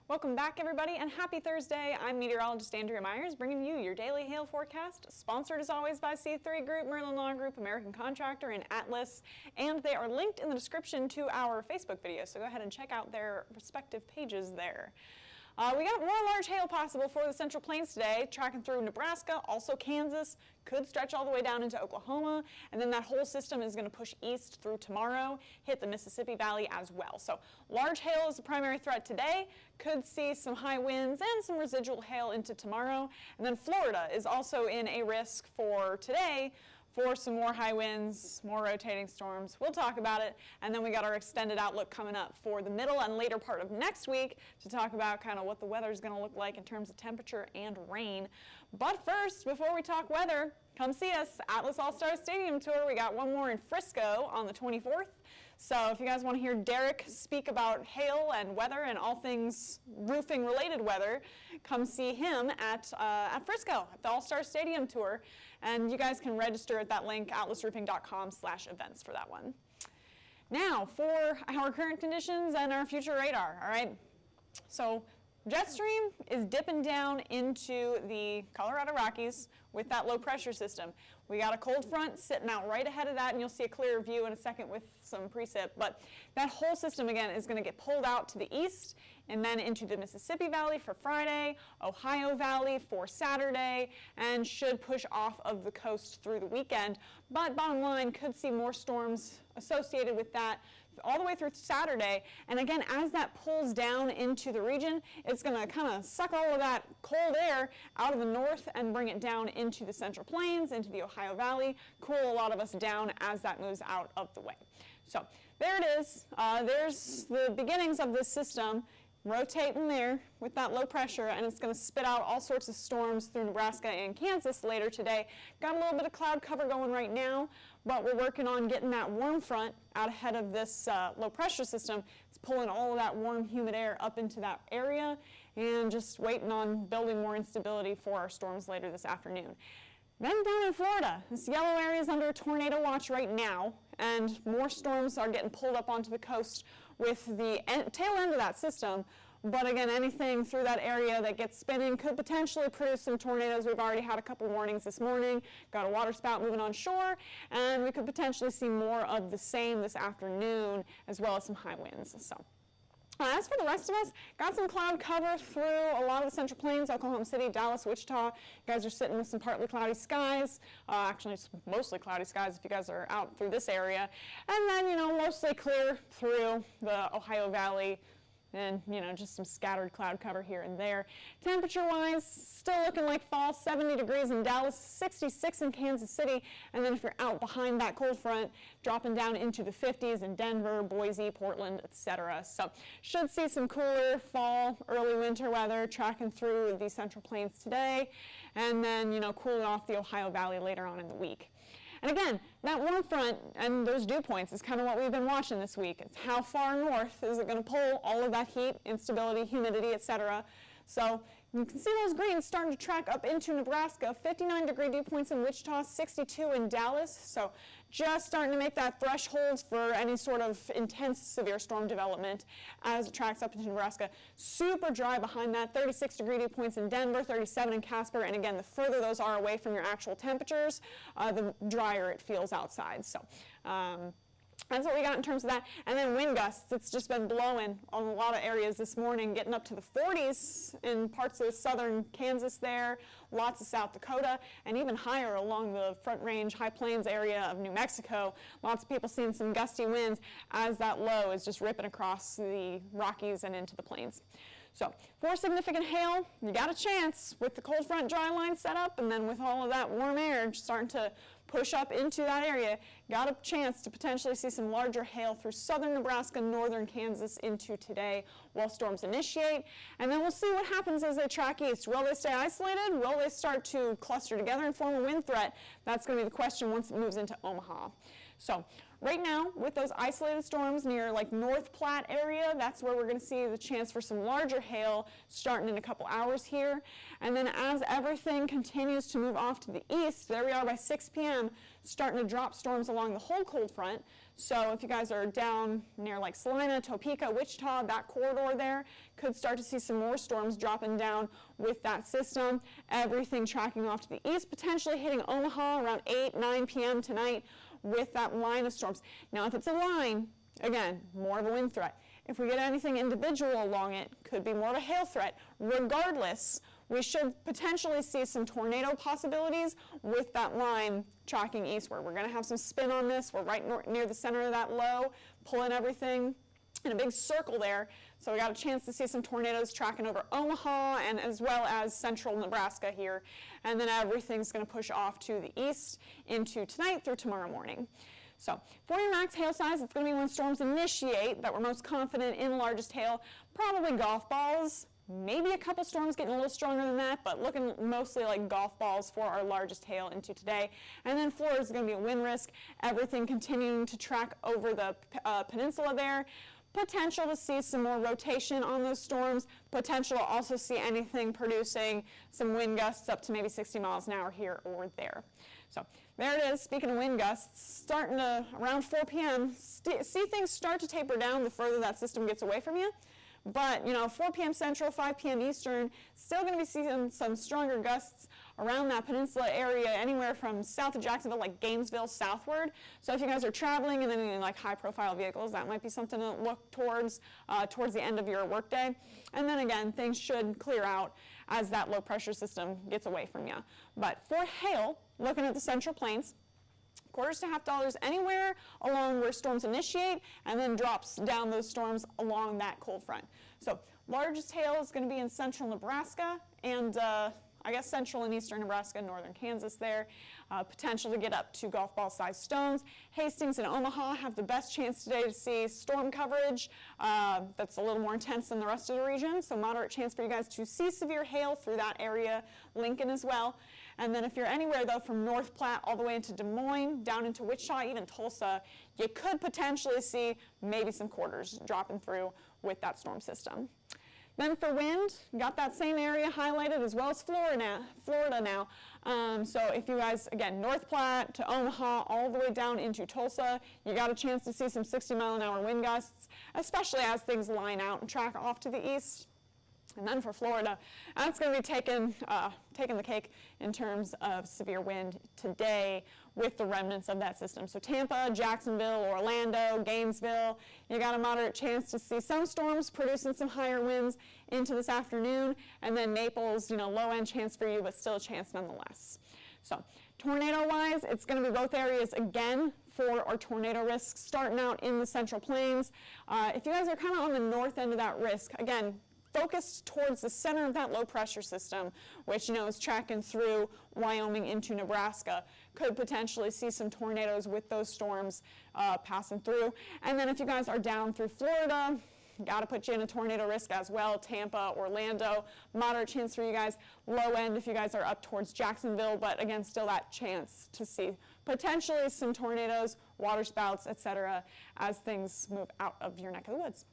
Welcome back, everybody, and happy Thursday. I'm meteorologist Andrea Myers, bringing you your daily hail forecast, sponsored as always by C3 Group, Merlin Law Group, American Contractor, and Atlas, and they are linked in the description to our Facebook video, so go ahead and check out their respective pages there. We got more large hail possible for the Central Plains today, tracking through Nebraska, also Kansas, could stretch all the way down into Oklahoma, and then that whole system is going to push east through tomorrow, hit the Mississippi Valley as well. So large hail is the primary threat today, could see some high winds and some residual hail into tomorrow, and then Florida is also in a risk for today for some more high winds, more rotating storms. We'll talk about it, and then we got our extended outlook coming up for the middle and later part of next week to talk about kind of what the weather is going to look like in terms of temperature and rain. But first, before we talk weather, come see us, Atlas All-Star Stadium Tour. We got one more in Frisco on the 24th. So if you guys want to hear Derek speak about hail and weather and all things roofing related weather, come see him at Frisco at the All-Star Stadium Tour. And you guys can register at that link, atlasroofing.com/events for that one. Now for our current conditions and our future radar, all right? So jet stream is dipping down into the Colorado Rockies with that low pressure system. We got a cold front sitting out right ahead of that, and you'll see a clearer view in a second with some precip. But that whole system, again, is going to get pulled out to the east and then into the Mississippi Valley for Friday, Ohio Valley for Saturday, and should push off of the coast through the weekend. But bottom line, could see more storms associated with that all the way through Saturday. And again, as that pulls down into the region, it's going to kind of suck all of that cold air out of the north and bring it down into the Central Plains, into the Ohio Valley, cool a lot of us down as that moves out of the way. So there it is. There's the beginnings of this system rotating there with that low pressure, and it's going to spit out all sorts of storms through Nebraska and Kansas later today. Got a little bit of cloud cover going right now, but we're working on getting that warm front out ahead of this low pressure system. It's pulling all of that warm, humid air up into that area and just waiting on building more instability for our storms later this afternoon. Then down in Florida, this yellow area is under a tornado watch right now, and more storms are getting pulled up onto the coast with the tail end of that system. But again, anything through that area that gets spinning could potentially produce some tornadoes. We've already had a couple warnings this morning, got a water spout moving on shore, and we could potentially see more of the same this afternoon, as well as some high winds. So. As for the rest of us, got some cloud cover through a lot of the Central Plains, Oklahoma City, Dallas, Wichita. You guys are sitting with some partly cloudy skies. Actually, it's mostly cloudy skies if you guys are out through this area. And then, you know, mostly clear through the Ohio Valley, and, you know, just some scattered cloud cover here and there. Temperature-wise, still looking like fall, 70 degrees in Dallas, 66 in Kansas City, and then if you're out behind that cold front, dropping down into the 50s in Denver, Boise, Portland, etc. So should see some cooler fall, early winter weather tracking through the Central Plains today, and then, you know, cooling off the Ohio Valley later on in the week. And again, that warm front and those dew points is kind of what we've been watching this week. It's how far north is it going to pull all of that heat, instability, humidity, etc. So you can see those greens starting to track up into Nebraska, 59-degree dew points in Wichita, 62 in Dallas. So just starting to make that threshold for any sort of intense severe storm development as it tracks up into Nebraska. Super dry behind that, 36-degree dew points in Denver, 37 in Casper, and again, the further those are away from your actual temperatures, the drier it feels outside. So that's what we got in terms of that. And then wind gusts, it's just been blowing on a lot of areas this morning, getting up to the 40s in parts of southern Kansas there, lots of South Dakota, and even higher along the Front Range, High Plains area of New Mexico. Lots of people seeing some gusty winds as that low is just ripping across the Rockies and into the plains. So for significant hail, you got a chance with the cold front dry line set up, and then with all of that warm air starting to push up into that area, got a chance to potentially see some larger hail through southern Nebraska, northern Kansas into today while storms initiate. And then we'll see what happens as they track east. Will they stay isolated? Will they start to cluster together and form a wind threat? That's going to be the question once it moves into Omaha. So right now, with those isolated storms near like North Platte area, that's where we're going to see the chance for some larger hail starting in a couple hours here. And then as everything continues to move off to the east, there we are by 6 p.m., starting to drop storms along the whole cold front. So if you guys are down near like Salina, Topeka, Wichita, that corridor there, could start to see some more storms dropping down with that system. Everything tracking off to the east, potentially hitting Omaha around 8, 9 p.m. tonight with that line of storms. Now, if it's a line, again, more of a wind threat. If we get anything individual along it, could be more of a hail threat. Regardless, we should potentially see some tornado possibilities with that line tracking eastward. We're going to have some spin on this. We're right near the center of that low, pulling everything in a big circle there. So we got a chance to see some tornadoes tracking over Omaha and as well as central Nebraska here. And then everything's going to push off to the east into tonight through tomorrow morning. So for your max hail size, it's going to be when storms initiate that we're most confident in largest hail, probably golf balls. Maybe a couple storms getting a little stronger than that, but looking mostly like golf balls for our largest hail into today. And then Florida is going to be a wind risk. Everything continuing to track over the peninsula there. Potential to see some more rotation on those storms. Potential to also see anything producing some wind gusts up to maybe 60 miles an hour here or there. So there it is. Speaking of wind gusts, starting to around 4 p.m., see things start to taper down the further that system gets away from you. But, 4 p.m. Central, 5 p.m. Eastern, still going to be seeing some stronger gusts around that peninsula area, anywhere from south of Jacksonville, like Gainesville, southward. So if you guys are traveling and then in like high-profile vehicles, that might be something to look towards the end of your workday. And then again, things should clear out as that low-pressure system gets away from you. But for hail, looking at the Central Plains, quarters to $50 anywhere along where storms initiate, and then drops down those storms along that cold front. So largest hail is going to be in central Nebraska and I guess central and eastern Nebraska and northern Kansas there. Potential to get up to golf ball sized stones. Hastings and Omaha have the best chance today to see storm coverage that's a little more intense than the rest of the region. So moderate chance for you guys to see severe hail through that area. Lincoln as well. And then if you're anywhere though from North Platte all the way into Des Moines, down into Wichita, even Tulsa, you could potentially see maybe some quarters dropping through with that storm system. Then for wind, got that same area highlighted as well as Florida now. So if you guys, again, North Platte to Omaha, all the way down into Tulsa, you got a chance to see some 60-mile-an-hour wind gusts, especially as things line out and track off to the east. And then for Florida, that's going to be taking the cake in terms of severe wind today with the remnants of that system. So Tampa, Jacksonville, Orlando, Gainesville, you got a moderate chance to see some storms producing some higher winds into this afternoon. And then Naples, low end chance for you, but still a chance nonetheless. So tornado-wise, it's going to be both areas again for our tornado risk, starting out in the Central Plains. If you guys are kind of on the north end of that risk, again, focused towards the center of that low pressure system, which is tracking through Wyoming into Nebraska, could potentially see some tornadoes with those storms passing through. And then if you guys are down through Florida, got to put you in a tornado risk as well. Tampa, Orlando, moderate chance for you guys. Low end if you guys are up towards Jacksonville, but again, still that chance to see potentially some tornadoes, water spouts, etc. as things move out of your neck of the woods.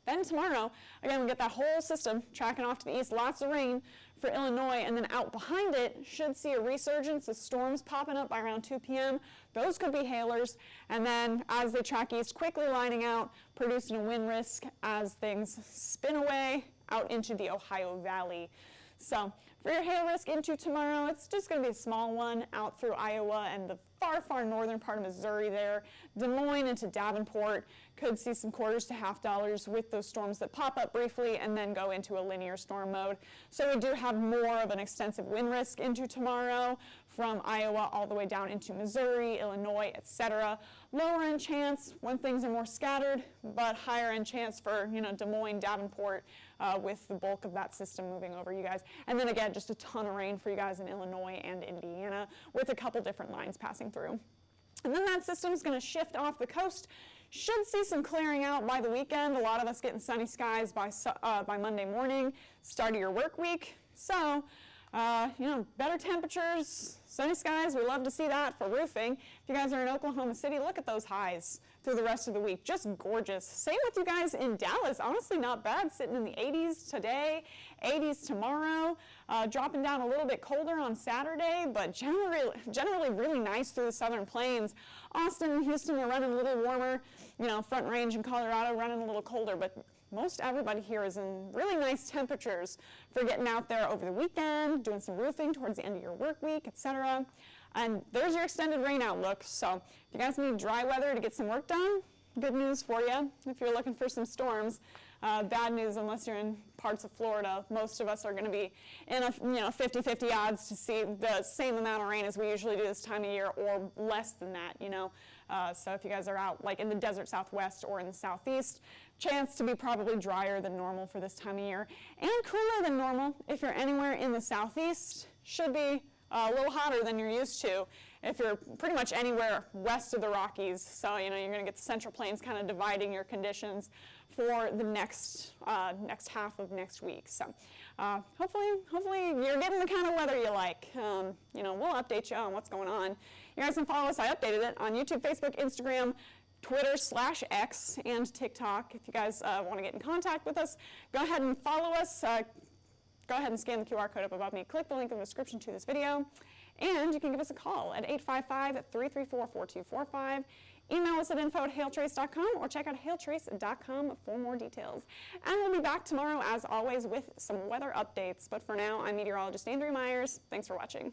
Then tomorrow, again, we get that whole system tracking off to the east, lots of rain for Illinois, and then out behind it, should see a resurgence of storms popping up by around 2 p.m. Those could be hailers, and then as they track east, quickly lining out, producing a wind risk as things spin away out into the Ohio Valley. So for your hail risk into tomorrow, it's just going to be a small one out through Iowa and the far, far northern part of Missouri there. Des Moines into Davenport could see some quarters to $50 with those storms that pop up briefly and then go into a linear storm mode. So we do have more of an extensive wind risk into tomorrow from Iowa all the way down into Missouri, Illinois, etc. Lower end chance when things are more scattered, but higher end chance for Des Moines, Davenport, with the bulk of that system moving over you guys. And then again, just a ton of rain for you guys in Illinois and Indiana with a couple different lines passing through. And then that system is going to shift off the coast. Should see some clearing out by the weekend. A lot of us getting sunny skies by Monday morning, start of your work week. So, better temperatures, sunny skies, we love to see that for roofing. If you guys are in Oklahoma City, look at those highs through the rest of the week. Just gorgeous. Same with you guys in Dallas. Honestly, not bad. Sitting in the 80s today, 80s tomorrow, dropping down a little bit colder on Saturday, but generally really nice through the southern plains. Austin and Houston are running a little warmer. Front Range in Colorado running a little colder, but most everybody here is in really nice temperatures for getting out there over the weekend, doing some roofing towards the end of your work week, etc. And there's your extended rain outlook. So if you guys need dry weather to get some work done, good news for you. If you're looking for some storms, bad news unless you're in parts of Florida. Most of us are going to be in a 50-50 odds to see the same amount of rain as we usually do this time of year, or less than that. So if you guys are out like in the desert Southwest or in the Southeast, chance to be probably drier than normal for this time of year, and cooler than normal if you're anywhere in the Southeast. Should be a little hotter than you're used to if you're pretty much anywhere west of the Rockies. So you're going to get the Central Plains kind of dividing your conditions for the next half of next week. So hopefully you're getting the kind of weather you like. We'll update you on what's going on. You guys can follow us. I updated it on YouTube, Facebook, Instagram, Twitter/X, and TikTok. If you guys want to get in contact with us, go ahead and follow us. Go ahead and scan the QR code up above me. Click the link in the description to this video. And you can give us a call at 855-334-4245. Email us at info@hailtrace.com or check out hailtrace.com for more details. And we'll be back tomorrow, as always, with some weather updates. But for now, I'm meteorologist Andrea Myers. Thanks for watching.